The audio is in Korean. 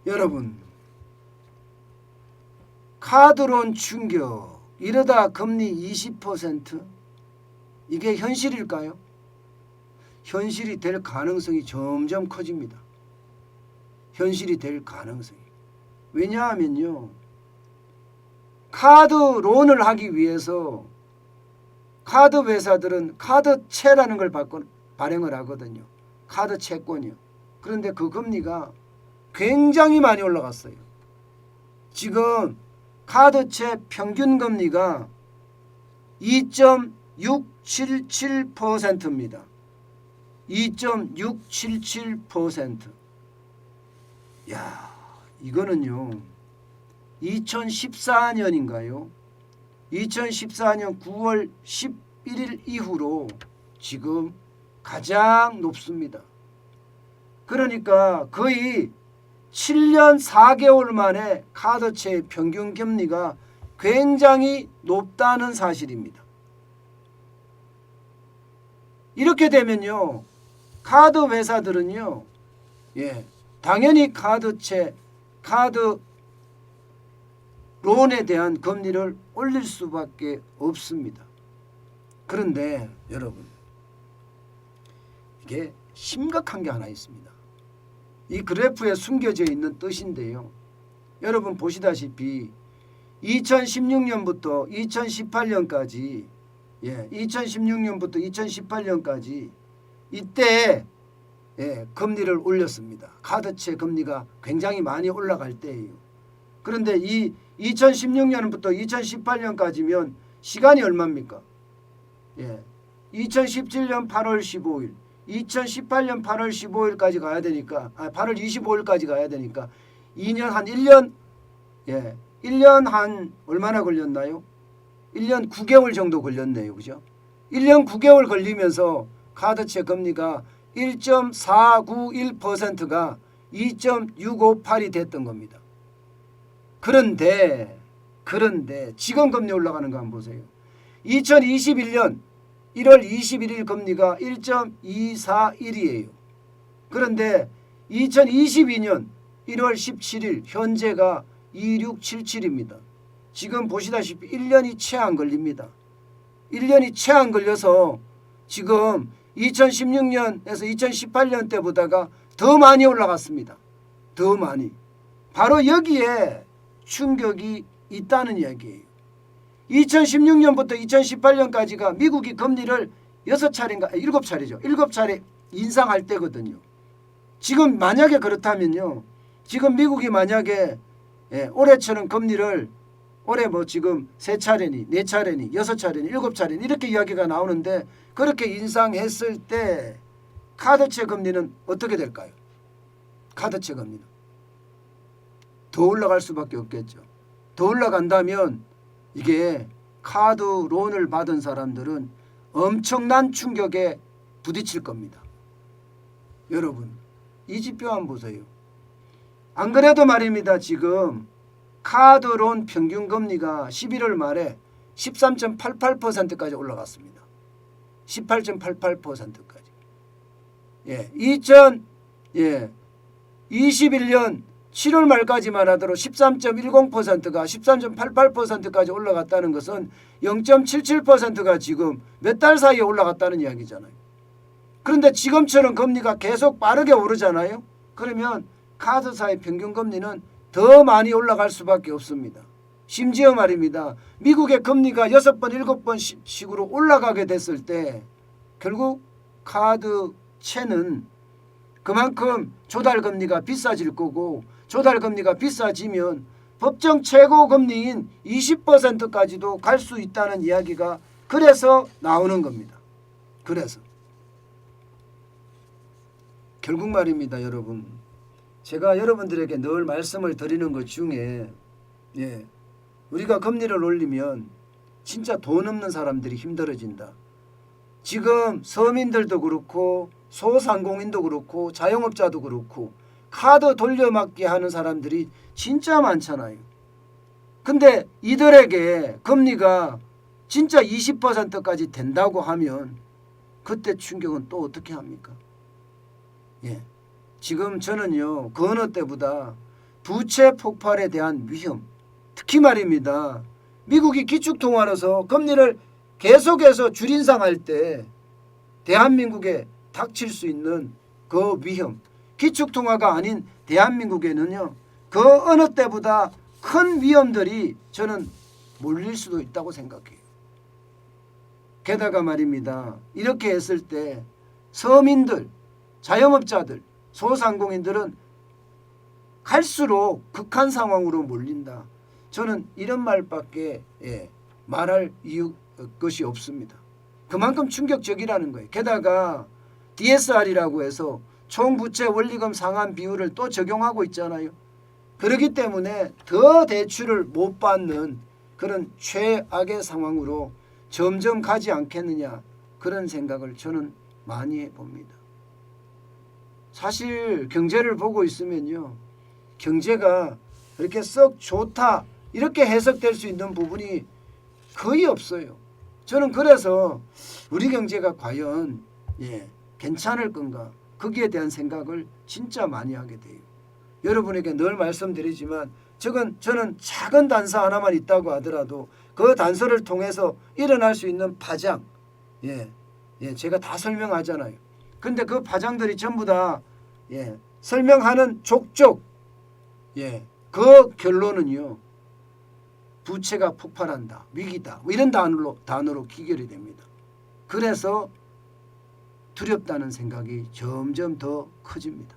여러분, 카드론 충격 이러다 금리 20% 이게 현실일까요? 현실이 될 가능성이 점점 커집니다. 현실이 될 가능성이. 왜냐하면요, 카드론을 하기 위해서 카드 회사들은 카드채라는 걸 발행을 하거든요. 카드 채권이요. 그런데 그 금리가 굉장히 많이 올라갔어요. 지금 카드채 평균 금리가 2.677%입니다. 2.677%. 야, 이거는요, 2014년인가요? 2014년 9월 11일 이후로 지금 가장 높습니다. 그러니까 거의 7년 4개월 만에 카드채의 평균 금리가 굉장히 높다는 사실입니다. 이렇게 되면요, 카드 회사들은요, 당연히 카드채, 카드 론에 대한 금리를 올릴 수밖에 없습니다. 그런데 여러분, 이게 심각한 게 하나 있습니다. 이 그래프에 숨겨져 있는 뜻인데요. 여러분 보시다시피 2016년부터 2018년까지 2016년부터 2018년까지 이때 금리를 올렸습니다. 카드채 금리가 굉장히 많이 올라갈 때예요. 그런데 이 2016년부터 2018년까지면 시간이 얼마입니까? 2017년 8월 15일, 2018년 8월 15일까지 가야 되니까, 8월 25일까지 가야 되니까 2년 한 1년, 1년 한 얼마나 걸렸나요? 1년 9개월 정도 걸렸네요. 그죠? 1년 9개월 걸리면서 카드채 금리가 1.491%가 2.658이 됐던 겁니다. 그런데 지금 금리 올라가는 거 한번 보세요. 2021년 1월 21일 금리가 1.241이에요. 그런데 2022년 1월 17일 현재가 2677입니다. 지금 보시다시피 1년이 채 안 걸립니다. 1년이 채 안 걸려서 지금 2016년에서 2018년 때보다가 더 많이 올라갔습니다. 더 많이. 바로 여기에 충격이 있다는 이야기예요. 2016년부터 2018년까지가 미국이 금리를 6차례인가 7차례죠. 7차례 인상할 때거든요. 지금 만약에 그렇다면요. 지금 미국이 만약에 올해처럼 금리를 올해 뭐 지금 3차례니 4차례니 6차례니 7차례니 이렇게 이야기가 나오는데 그렇게 인상했을 때 카드채 금리는 어떻게 될까요? 카드채 금리는 더 올라갈 수밖에 없겠죠. 더 올라간다면 이게 카드 론을 받은 사람들은 엄청난 충격에 부딪힐 겁니다. 여러분, 이 지표 한번 보세요. 안 그래도 말입니다. 지금 카드 론 평균 금리가 11월 말에 13.88%까지 올라갔습니다. 18.88%까지. 2021년 7월 말까지만 하더라도 13.10%가 13.88%까지 올라갔다는 것은 0.77%가 지금 몇 달 사이에 올라갔다는 이야기잖아요. 그런데 지금처럼 금리가 계속 빠르게 오르잖아요. 그러면 카드사의 평균 금리는 더 많이 올라갈 수밖에 없습니다. 심지어 말입니다. 미국의 금리가 6번, 7번씩으로 올라가게 됐을 때 결국 카드채는 그만큼 조달금리가 비싸질 거고 조달금리가 비싸지면 법정 최고금리인 20%까지도 갈 수 있다는 이야기가 그래서 나오는 겁니다. 그래서 결국 말입니다. 여러분, 제가 여러분들에게 늘 말씀을 드리는 것 중에 우리가 금리를 올리면 진짜 돈 없는 사람들이 힘들어진다. 지금 서민들도 그렇고 소상공인도 그렇고 자영업자도 그렇고 카드 돌려막기 하는 사람들이 진짜 많잖아요. 근데 이들에게 금리가 진짜 20%까지 된다고 하면 그때 충격은 또 어떻게 합니까? 지금 저는요, 그 어느 때보다 부채 폭발에 대한 위험, 특히 말입니다. 미국이 기축통화로서 금리를 계속해서 줄인상할 때 대한민국에 닥칠 수 있는 그 위험, 기축통화가 아닌 대한민국에는요, 그 어느 때보다 큰 위험들이 저는 몰릴 수도 있다고 생각해요. 게다가 말입니다. 이렇게 했을 때 서민들, 자영업자들, 소상공인들은 갈수록 극한 상황으로 몰린다. 저는 이런 말밖에 말할 것이 없습니다. 그만큼 충격적이라는 거예요. 게다가 DSR이라고 해서 총부채 원리금 상환 비율을 또 적용하고 있잖아요. 그렇기 때문에 더 대출을 못 받는 그런 최악의 상황으로 점점 가지 않겠느냐, 그런 생각을 저는 많이 해봅니다. 사실 경제를 보고 있으면요, 경제가 그렇게 썩 좋다 이렇게 해석될 수 있는 부분이 거의 없어요. 저는 그래서 우리 경제가 과연 괜찮을 건가, 거기에 대한 생각을 진짜 많이 하게 돼요. 여러분에게 늘 말씀드리지만 저는 작은 단서 하나만 있다고 하더라도 그 단서를 통해서 일어날 수 있는 파장, 제가 다 설명하잖아요. 근데 그 파장들이 전부 다 설명하는 족족 그 결론은요, 부채가 폭발한다, 위기다, 뭐 이런 단어로 기결이 됩니다. 그래서 두렵다는 생각이 점점 더 커집니다.